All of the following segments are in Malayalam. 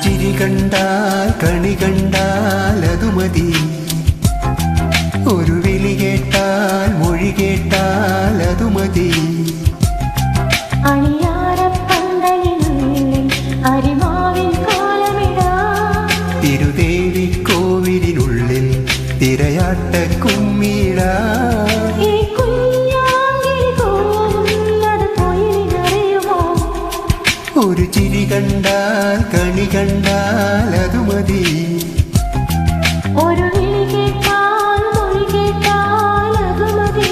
ചിരി കണ്ടാൽ കണി കണ്ടാൽ അതു മതി. ഒരു വിളി കേട്ടാൽ മൊഴി കേട്ടാൽ അതു മതി. തിരുദേവി കോവിലിനുള്ളിൽ തിരയാട്ട കുമ്മിട. ഒരു ചിരി കണ്ടാൽ കണി കണ്ടാൽ അതു മതി. ഒരു വിളി കേട്ടാൽ മൊഴി കേട്ടാൽ അതു മതി.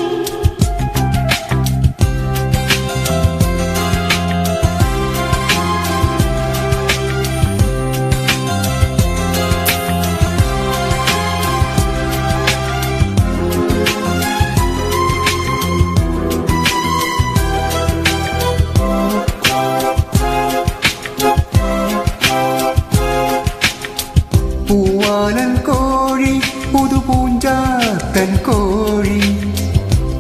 പൂവാലൻ കോഴി പുതുപൂഞ്ചാത്തൻ കോഴി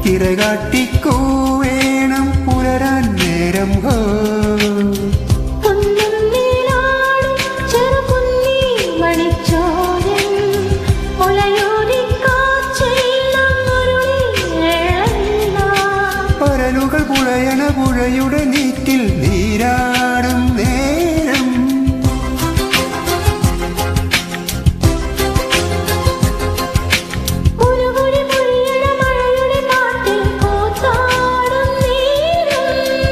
തിരകാട്ടിക്കോ വേണം പുലരാൻ നേരം. ഹോ പരലുകൾ പുഴയണ പുഴയുടെ നീറ്റിൽ നീരാടും നേരം.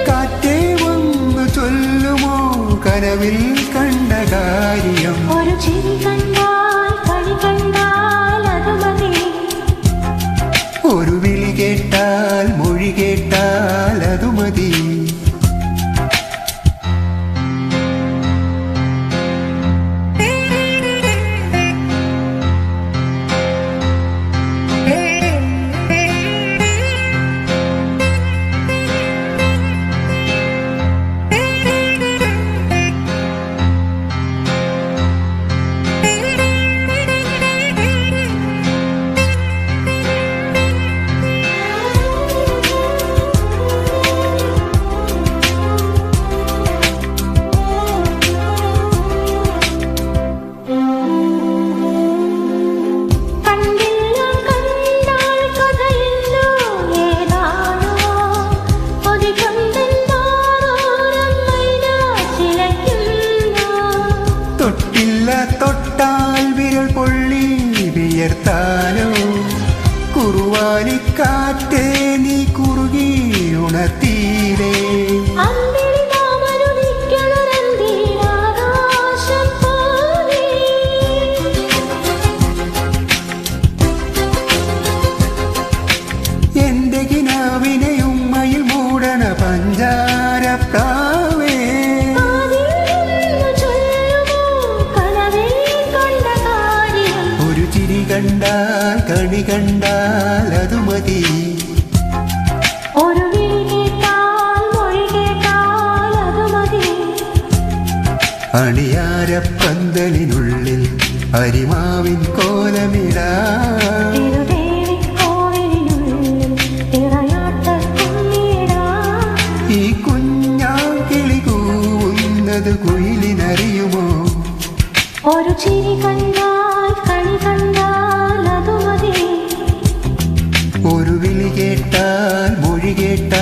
കാറ്റേ വന്നു ചൊല്ലുമോ കനവിൽ കണ്ട കാര്യം. ഒരു ചിരി കണ്ടാൽ കണി കണ്ടാൽ അതു മതി. ഒരു വിളി കേട്ടാൽ മൊഴി കേട്ടാൽ അതു മതി. തൊട്ടാൽ വിരൽ പൊള്ളി വിയർത്താലോ കുറുവാലിക്കാറ്റേ നീ കുറുകി ഉണർത്തീരേ. എന്റെ കിനാവിനെ ഉമ്മയിൽ മൂടണ പഞ്ചാര പ്രാവേ. ഒരു ചിരി കണ്ടാൽ കണി കണ്ടാൽ അതു മതി. ഒരു വിളി കേട്ടാൽ മൊഴി കേട്ടാൽ അതു മതി. അണിയാരപ്പന്തലിനുള്ളിൽ അരിമാവിൻ കോലമിടാ. ഈ കുഞ്ഞാക്കിളി കൂവുന്നത് കുയിലിനറിയുമോ? ഒരു ചിരി കണ്ടാൽ കണി കണ്ടാൽ അതു മതി. ഒരു വിളി കേട്ടാൽ മൊഴി കേട്ടാൽ